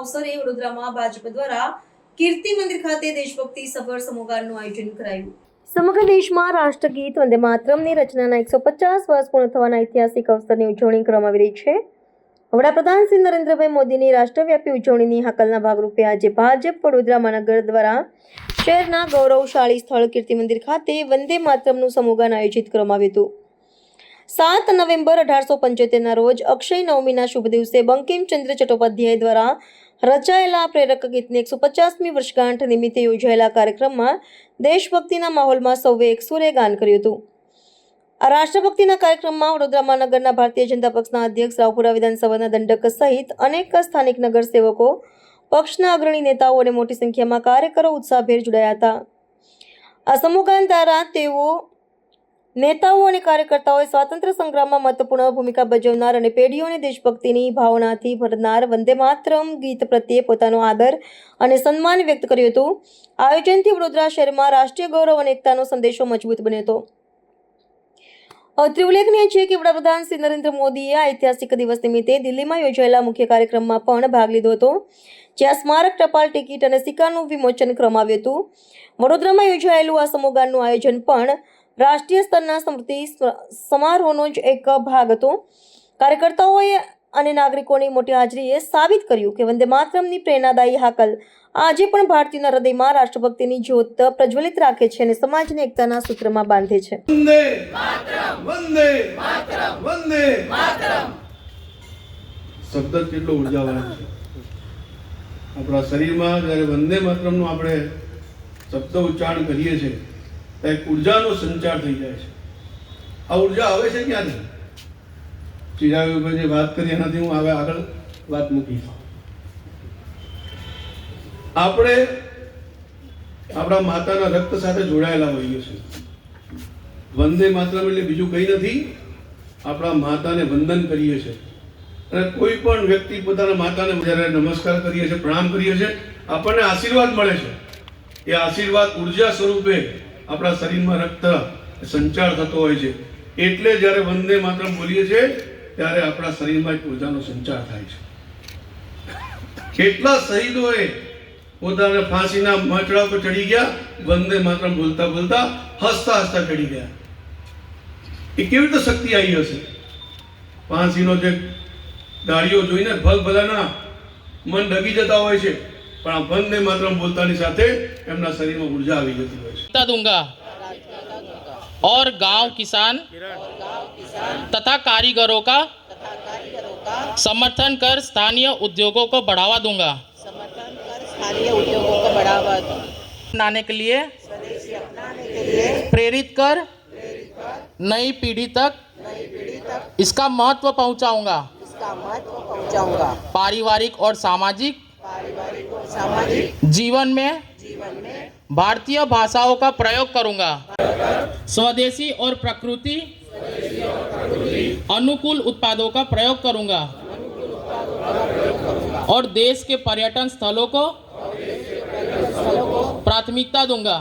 અવસરે વડોદરામાં ભાજપ દ્વારા કીર્તિ મંદિર ખાતે દેશભક્તિ સફર સમૂહગાનનું આયોજન કરાયું। સમગ્ર દેશમાં રાષ્ટ્રગીત વંદે માતરમની રચનાના 150 વર્ષ પૂર્ણ થવાના ઐતિહાસિક અવસરની ઉજવણી કરવામાં આવી રહી છે। વડાપ્રધાન શ્રી નરેન્દ્રભાઈ મોદીની રાષ્ટ્રવ્યાપી ઉજવણીની હાકલના ભાગરૂપે આજે ભાજપ વડોદરા મહાનગર દ્વારા શહેરના ગૌરવશાળી સ્થળ કીર્તિ મંદિર ખાતે વંદે માતરમનું સમૂહગાન આયોજિત કરવામાં આવ્યું હતું। 7 નવેમ્બર 1875ના રોજ અક્ષય નવમીના શુભ દિવસે બંકિમચંદ્ર ચટ્ટોપાધ્યાય દ્વારા રચાયેલા પ્રેરક ગીતની 150મી વર્ષગાંઠ નિમિત્તે યોજાયેલા કાર્યક્રમમાં દેશભક્તિના માહોલમાં સૌએ એકસુરે ગાન કર્યું હતું। આ રાષ્ટ્રભક્તિના કાર્યક્રમમાં વડોદરા મહાનગરના ભારતીય જનતા પક્ષના અધ્યક્ષ, રાવપુરા વિધાનસભાના દંડક સહિત અનેક સ્થાનિક નગર સેવકો, પક્ષના અગ્રણી નેતાઓ અને મોટી સંખ્યામાં કાર્યકરો ઉત્સાહભેર જોડાયા હતા। આ સમૂહગાન દ્વારા નેતાઓ અને કાર્યકર્તાઓએ સ્વાતંત્ર્ય સંગ્રામમાં મહત્વપૂર્ણ ભૂમિકા ભજવનાર અને પેઢીઓને દેશભક્તિની ભાવનાથી ભરનાર વંદે માતરમ ગીત પ્રત્યે પોતાનો આદર અને સન્માન વ્યક્ત કર્યું હતું। આયોજનથી વડોદરા શહેરમાં રાષ્ટ્રીય ગૌરવ અને એકતાનો સંદેશો મજબૂત બન્યો હતો। અત્રે ઉલ્લેખનીય છે કે વડાપ્રધાન શ્રી નરેન્દ્ર મોદીએ આ ઐતિહાસિક દિવસ નિમિત્તે દિલ્હીમાં યોજાયેલા મુખ્ય કાર્યક્રમમાં પણ ભાગ લીધો હતો, જ્યાં સ્મારક, ટપાલ ટિકિટ અને સિક્કાનું વિમોચન કરવામાં આવ્યું હતું। વડોદરામાં યોજાયેલું આ સમૂહગાનનું આયોજન પણ રાષ્ટ્રીય સ્તરના સ્મૃતિ સમારોહનો જ એક ભાગ હતો। કાર્યકર્તાઓએ અને નાગરિકોની મોટી હાજરીએ સાબિત કર્યું કે વંદે માતરમની પ્રેરણાદાયી હાકલ આજે પણ ભારતીયોના હૃદયમાં રાષ્ટ્રભક્તિની જ્યોત પ્રજ્વલિત રાખે છે અને સમાજને એકતાના સૂત્રમાં બાંધે છે। વંદે માતરમ, વંદે માતરમ, વંદે માતરમ શબ્દ કેટલો ઉર્જાવાન છે। આપણા શરીરમાં જ્યારે વંદે માતરમનો આપણે શબ્દ ઉચ્ચારણ કરીએ છીએ ત્યારે એક ઉર્જાનો સંચાર થઈ જાય છે। આ ઉર્જા આવે છે ક્યાંથી? ચિરાગભાઈ જે વાત કરી એનાથી હું હવે આગળ વાત મૂકીશ। આપણે આપણા માતાના રક્ત સાથે જોડાયેલા હોઈએ છીએ। વંદે માતરમ એટલે બીજું કંઈ નથી, આપણા માતાને વંદન કરીએ છીએ। અને કોઈ પણ વ્યક્તિ પોતાના માતાને જ્યારે નમસ્કાર કરીએ છીએ, પ્રણામ કરીએ છીએ, આપણને આશીર્વાદ મળે છે। એ આશીર્વાદ ઉર્જા સ્વરૂપે આપણા શરીરમાં રક્ત સંચાર થતો હોય છે। એટલે જ્યારે વંદે માતરમ બોલીએ છીએ ત્યારે આપણા શરીરમાં એક ઉર્જાનો સંચાર થાય છે। કેટલા શહીદોએ પોતાના ફાંસીના મંચડા પર ચડી ગયા, વંદે માતરમ બોલતા બોલતા, હસતા હસતા ચડી ગયા। એ કેવી રીતે શક્તિ આવી હશે? ફાંસીનો જે દાળીઓ જોઈને ભલભલાના મન ડગી જતા હોય છે, પણ આ વંદે માતરમ બોલતાની સાથે એમના શરીરમાં ઉર્જા આવી જતી હોય છે। दूंगा और गांव किसान तथा कारीगरों का समर्थन कर स्थानीय उद्योगों को बढ़ावा दूंगा। अपनाने के लिए प्रेरित कर नई पीढ़ी तक इसका महत्व पहुंचाऊंगा। पारिवारिक और सामाजिक जीवन में भारतीय भाषाओं का प्रयोग करूंगा। स्वदेशी और प्रकृति अनुकूल उत्पादों का प्रयोग करूंगा और देश के पर्यटन स्थलों को प्राथमिकता दूंगा।